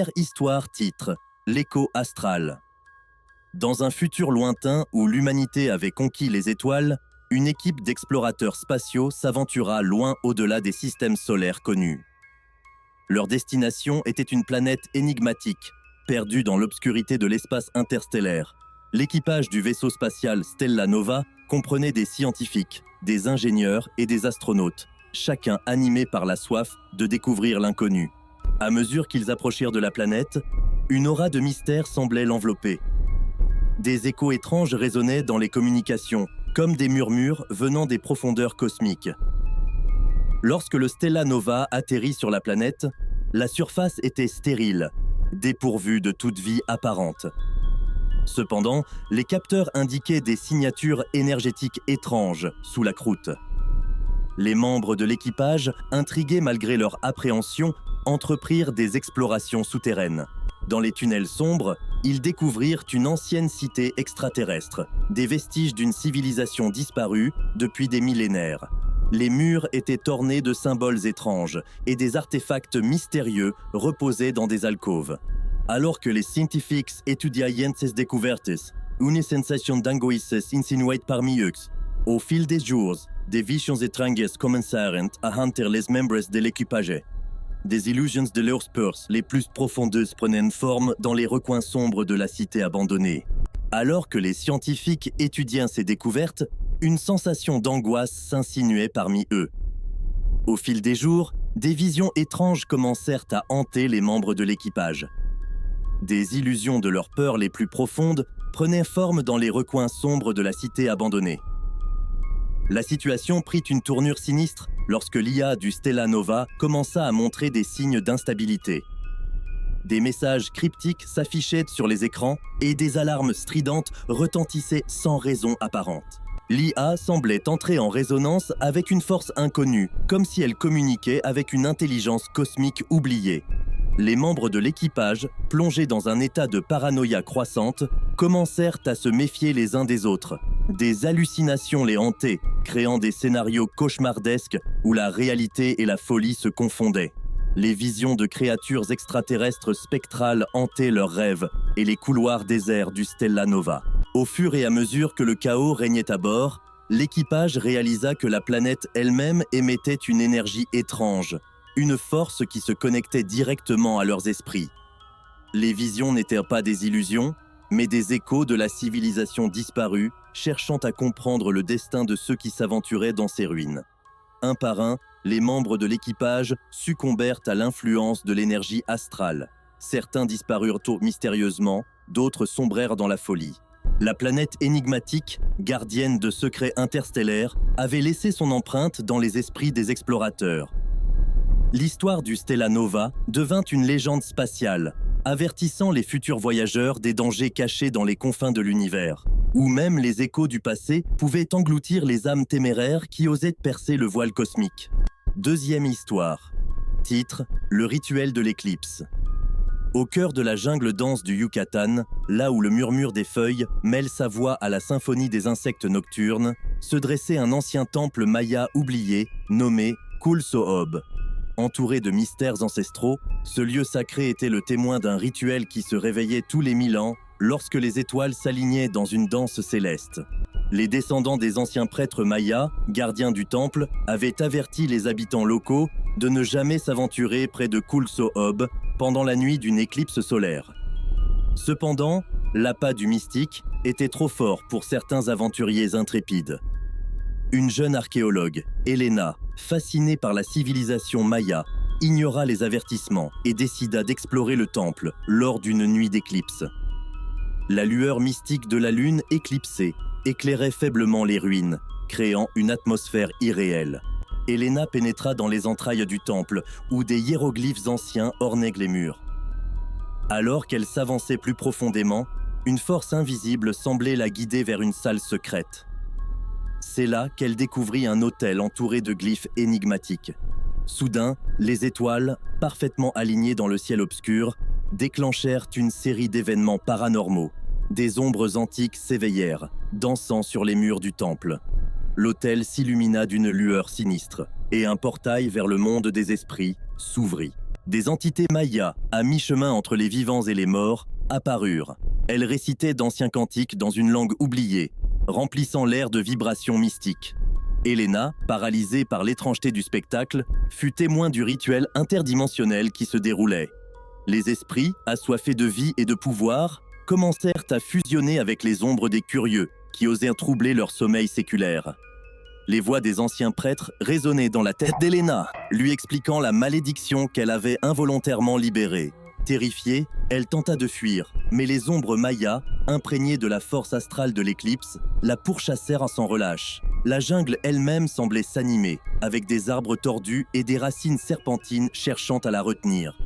Première histoire titre L'écho astral. Dans un futur lointain où l'humanité avait conquis les étoiles, une équipe d'explorateurs spatiaux s'aventura loin au-delà des systèmes solaires connus. Leur destination était une planète énigmatique, perdue dans l'obscurité de l'espace interstellaire. L'équipage du vaisseau spatial Stella Nova comprenait des scientifiques, des ingénieurs et des astronautes, chacun animé par la soif de découvrir l'inconnu. À mesure qu'ils approchèrent de la planète, une aura de mystère semblait l'envelopper. Des échos étranges résonnaient dans les communications, comme des murmures venant des profondeurs cosmiques. Lorsque le Stella Nova atterrit sur la planète, la surface était stérile, dépourvue de toute vie apparente. Cependant, les capteurs indiquaient des signatures énergétiques étranges sous la croûte. Les membres de l'équipage, intrigués malgré leur appréhension, entreprirent des explorations souterraines. Dans les tunnels sombres, ils découvrirent une ancienne cité extraterrestre, des vestiges d'une civilisation disparue depuis des millénaires. Les murs étaient ornés de symboles étranges et des artefacts mystérieux reposaient dans des alcôves. Alors que les scientifiques étudiaient ces découvertes, une sensation d'angoisse insinuait parmi eux. Au fil des jours, des visions étranges commencèrent à hanter les membres de l'équipage. Des illusions de leurs peurs les plus profondes prenaient forme dans les recoins sombres de la cité abandonnée. Alors que les scientifiques étudiaient ces découvertes, une sensation d'angoisse s'insinuait parmi eux. Au fil des jours, des visions étranges commencèrent à hanter les membres de l'équipage. Des illusions de leurs peurs les plus profondes prenaient forme dans les recoins sombres de la cité abandonnée. La situation prit une tournure sinistre lorsque l'IA du Stella Nova commença à montrer des signes d'instabilité. Des messages cryptiques s'affichaient sur les écrans et des alarmes stridentes retentissaient sans raison apparente. L'IA semblait entrer en résonance avec une force inconnue, comme si elle communiquait avec une intelligence cosmique oubliée. Les membres de l'équipage, plongés dans un état de paranoïa croissante, commencèrent à se méfier les uns des autres. Des hallucinations les hantaient, créant des scénarios cauchemardesques où la réalité et la folie se confondaient. Les visions de créatures extraterrestres spectrales hantaient leurs rêves et les couloirs déserts du Stella Nova. Au fur et à mesure que le chaos régnait à bord, l'équipage réalisa que la planète elle-même émettait une énergie étrange, une force qui se connectait directement à leurs esprits. Les visions n'étaient pas des illusions, mais des échos de la civilisation disparue, cherchant à comprendre le destin de ceux qui s'aventuraient dans ces ruines. Un par un, les membres de l'équipage succombèrent à l'influence de l'énergie astrale. Certains disparurent mystérieusement, d'autres sombrèrent dans la folie. La planète énigmatique, gardienne de secrets interstellaires, avait laissé son empreinte dans les esprits des explorateurs. L'histoire du Stella Nova devint une légende spatiale, avertissant les futurs voyageurs des dangers cachés dans les confins de l'univers, où même les échos du passé pouvaient engloutir les âmes téméraires qui osaient percer le voile cosmique. Deuxième histoire. Titre : Le rituel de l'éclipse. Au cœur de la jungle dense du Yucatan, là où le murmure des feuilles mêle sa voix à la symphonie des insectes nocturnes, se dressait un ancien temple maya oublié, nommé Kulsohob. Entouré de mystères ancestraux, ce lieu sacré était le témoin d'un rituel qui se réveillait tous les 1000 ans lorsque les étoiles s'alignaient dans une danse céleste. Les descendants des anciens prêtres mayas, gardiens du temple, avaient averti les habitants locaux de ne jamais s'aventurer près de Kulsohob pendant la nuit d'une éclipse solaire. Cependant, l'appât du mystique était trop fort pour certains aventuriers intrépides. Une jeune archéologue, Elena, fascinée par la civilisation maya, ignora les avertissements et décida d'explorer le temple lors d'une nuit d'éclipse. La lueur mystique de la lune éclipsée éclairait faiblement les ruines, créant une atmosphère irréelle. Elena pénétra dans les entrailles du temple, où des hiéroglyphes anciens ornaient les murs. Alors qu'elle s'avançait plus profondément, une force invisible semblait la guider vers une salle secrète. C'est là qu'elle découvrit un autel entouré de glyphes énigmatiques. Soudain, les étoiles, parfaitement alignées dans le ciel obscur, déclenchèrent une série d'événements paranormaux. Des ombres antiques s'éveillèrent, dansant sur les murs du temple. L'autel s'illumina d'une lueur sinistre, et un portail vers le monde des esprits s'ouvrit. Des entités mayas, à mi-chemin entre les vivants et les morts, apparurent. Elles récitaient d'anciens cantiques dans une langue oubliée, remplissant l'air de vibrations mystiques. Helena, paralysée par l'étrangeté du spectacle, fut témoin du rituel interdimensionnel qui se déroulait. Les esprits, assoiffés de vie et de pouvoir, commencèrent à fusionner avec les ombres des curieux, qui osèrent troubler leur sommeil séculaire. Les voix des anciens prêtres résonnaient dans la tête d'Helena, lui expliquant la malédiction qu'elle avait involontairement libérée. Terrifiée, elle tenta de fuir, mais les ombres mayas, imprégnées de la force astrale de l'éclipse, la pourchassèrent sans relâche. La jungle elle-même semblait s'animer, avec des arbres tordus et des racines serpentines cherchant à la retenir.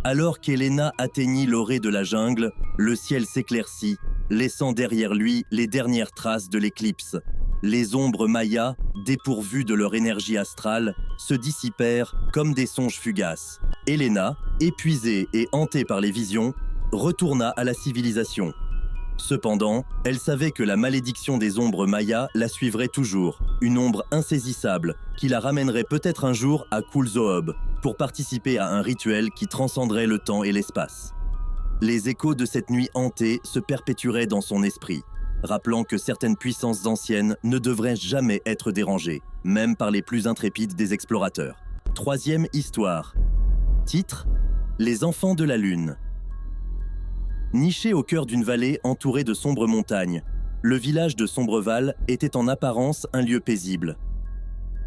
Alors qu'Helena atteignit l'orée de la jungle, le ciel s'éclaircit, laissant derrière lui les dernières traces de l'éclipse. Les ombres mayas, dépourvues de leur énergie astrale, se dissipèrent comme des songes fugaces. Helena, épuisée et hantée par les visions, retourna à la civilisation. Cependant, elle savait que la malédiction des ombres mayas la suivrait toujours, une ombre insaisissable qui la ramènerait peut-être un jour à Kulzob pour participer à un rituel qui transcenderait le temps et l'espace. Les échos de cette nuit hantée se perpétueraient dans son esprit, rappelant que certaines puissances anciennes ne devraient jamais être dérangées, même par les plus intrépides des explorateurs. Troisième histoire. Titre : Les enfants de la Lune. Niché au cœur d'une vallée entourée de sombres montagnes, le village de Sombreval était en apparence un lieu paisible.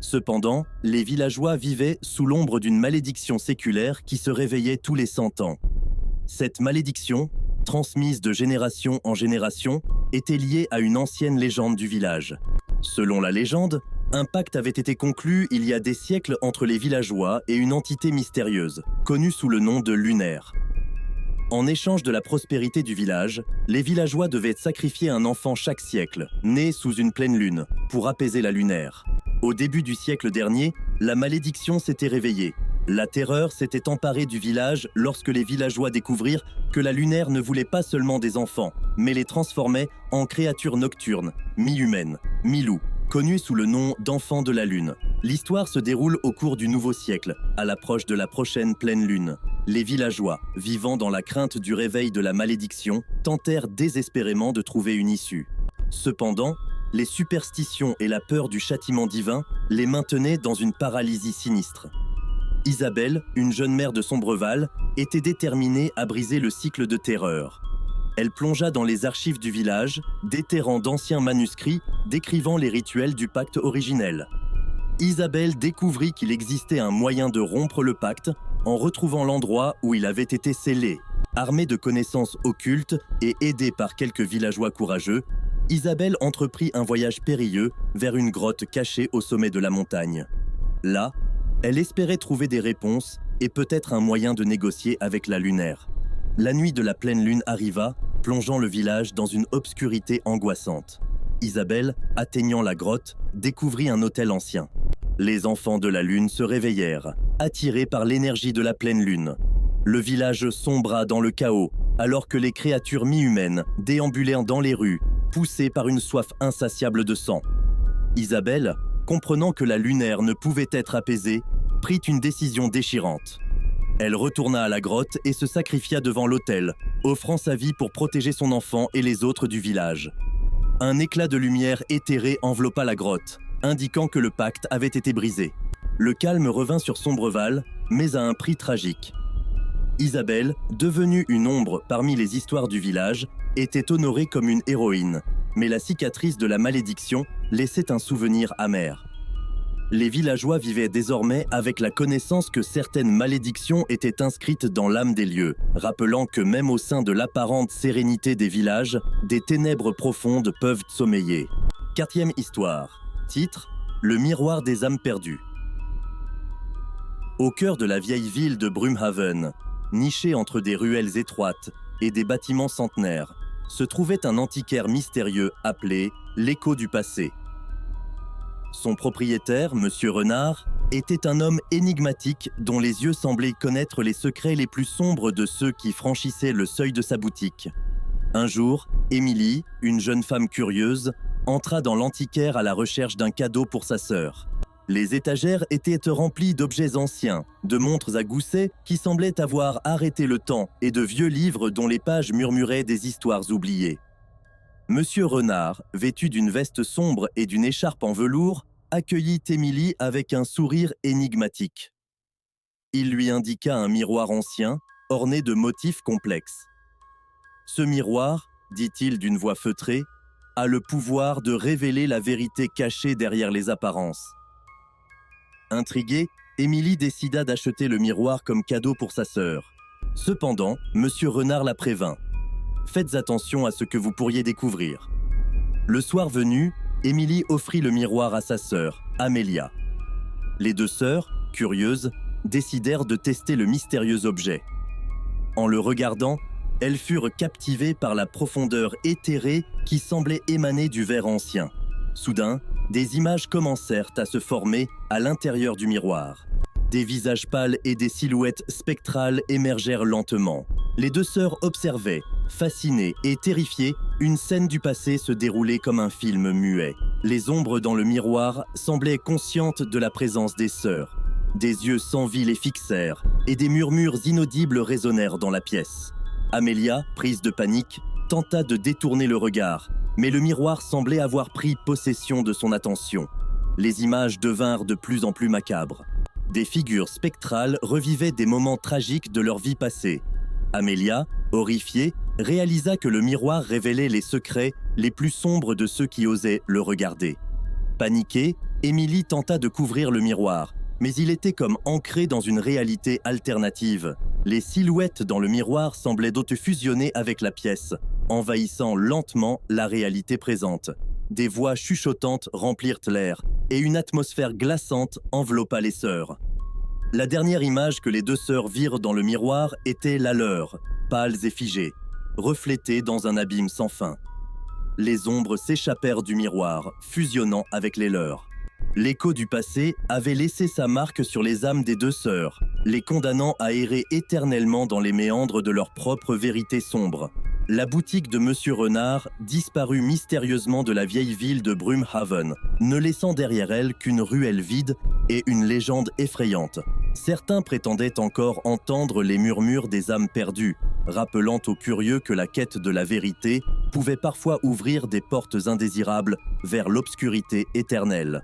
Cependant, les villageois vivaient sous l'ombre d'une malédiction séculaire qui se réveillait tous les 100 ans. Cette malédiction, transmise de génération en génération, était liée à une ancienne légende du village. Selon la légende, un pacte avait été conclu il y a des siècles entre les villageois et une entité mystérieuse, connue sous le nom de Lunaire. En échange de la prospérité du village, les villageois devaient sacrifier un enfant chaque siècle, né sous une pleine lune, pour apaiser la lunaire. Au début du siècle dernier, la malédiction s'était réveillée. La terreur s'était emparée du village lorsque les villageois découvrirent que la lunaire ne voulait pas seulement des enfants, mais les transformait en créatures nocturnes, mi-humaines, mi-loups, connues sous le nom d'enfants de la lune. L'histoire se déroule au cours du nouveau siècle, à l'approche de la prochaine pleine lune. Les villageois, vivant dans la crainte du réveil de la malédiction, tentèrent désespérément de trouver une issue. Cependant, les superstitions et la peur du châtiment divin les maintenaient dans une paralysie sinistre. Isabelle, une jeune mère de Sombreval, était déterminée à briser le cycle de terreur. Elle plongea dans les archives du village, déterrant d'anciens manuscrits décrivant les rituels du pacte originel. Isabelle découvrit qu'il existait un moyen de rompre le pacte en retrouvant l'endroit où il avait été scellé. Armée de connaissances occultes et aidée par quelques villageois courageux, Isabelle entreprit un voyage périlleux vers une grotte cachée au sommet de la montagne. Là, elle espérait trouver des réponses et peut-être un moyen de négocier avec la lunaire. La nuit de la pleine lune arriva, plongeant le village dans une obscurité angoissante. Isabelle, atteignant la grotte, découvrit un hôtel ancien. Les enfants de la lune se réveillèrent, attirés par l'énergie de la pleine lune. Le village sombra dans le chaos, alors que les créatures mi-humaines déambulèrent dans les rues, poussées par une soif insatiable de sang. Isabelle, comprenant que la lunaire ne pouvait être apaisée, prit une décision déchirante. Elle retourna à la grotte et se sacrifia devant l'autel, offrant sa vie pour protéger son enfant et les autres du village. Un éclat de lumière éthérée enveloppa la grotte, indiquant que le pacte avait été brisé. Le calme revint sur Sombreval, mais à un prix tragique. Isabelle, devenue une ombre parmi les histoires du village, était honorée comme une héroïne, mais la cicatrice de la malédiction laissait un souvenir amer. Les villageois vivaient désormais avec la connaissance que certaines malédictions étaient inscrites dans l'âme des lieux, rappelant que même au sein de l'apparente sérénité des villages, des ténèbres profondes peuvent sommeiller. Quatrième histoire. Titre : Le miroir des âmes perdues. Au cœur de la vieille ville de Brumhaven, nichée entre des ruelles étroites et des bâtiments centenaires, se trouvait un antiquaire mystérieux appelé l'Écho du passé. Son propriétaire, Monsieur Renard, était un homme énigmatique dont les yeux semblaient connaître les secrets les plus sombres de ceux qui franchissaient le seuil de sa boutique. Un jour, Émilie, une jeune femme curieuse, entra dans l'antiquaire à la recherche d'un cadeau pour sa sœur. Les étagères étaient remplies d'objets anciens, de montres à gousset qui semblaient avoir arrêté le temps et de vieux livres dont les pages murmuraient des histoires oubliées. Monsieur Renard, vêtu d'une veste sombre et d'une écharpe en velours, accueillit Émilie avec un sourire énigmatique. Il lui indiqua un miroir ancien, orné de motifs complexes. Ce miroir, dit-il d'une voix feutrée, a le pouvoir de révéler la vérité cachée derrière les apparences. Intriguée, Émilie décida d'acheter le miroir comme cadeau pour sa sœur. Cependant, Monsieur Renard la prévint. Faites attention à ce que vous pourriez découvrir. Le soir venu, Émilie offrit le miroir à sa sœur, Amélia. Les deux sœurs, curieuses, décidèrent de tester le mystérieux objet. En le regardant, elles furent captivées par la profondeur éthérée qui semblait émaner du verre ancien. Soudain, des images commencèrent à se former à l'intérieur du miroir. Des visages pâles et des silhouettes spectrales émergèrent lentement. Les deux sœurs observaient, fascinées et terrifiées, une scène du passé se dérouler comme un film muet. Les ombres dans le miroir semblaient conscientes de la présence des sœurs. Des yeux sans vie les fixèrent et des murmures inaudibles résonnèrent dans la pièce. Amélia, prise de panique, tenta de détourner le regard, mais le miroir semblait avoir pris possession de son attention. Les images devinrent de plus en plus macabres. Des figures spectrales revivaient des moments tragiques de leur vie passée. Amélia, horrifiée, réalisa que le miroir révélait les secrets les plus sombres de ceux qui osaient le regarder. Paniquée, Émilie tenta de couvrir le miroir, mais il était comme ancré dans une réalité alternative. Les silhouettes dans le miroir semblaient fusionner avec la pièce, envahissant lentement la réalité présente. Des voix chuchotantes remplirent l'air, et une atmosphère glaçante enveloppa les sœurs. La dernière image que les deux sœurs virent dans le miroir était la leur, pâles et figées, reflétées dans un abîme sans fin. Les ombres s'échappèrent du miroir, fusionnant avec les leurs. L'écho du passé avait laissé sa marque sur les âmes des deux sœurs, les condamnant à errer éternellement dans les méandres de leur propre vérité sombre. La boutique de Monsieur Renard disparut mystérieusement de la vieille ville de Brumhaven, ne laissant derrière elle qu'une ruelle vide et une légende effrayante. Certains prétendaient encore entendre les murmures des âmes perdues, rappelant aux curieux que la quête de la vérité pouvait parfois ouvrir des portes indésirables vers l'obscurité éternelle.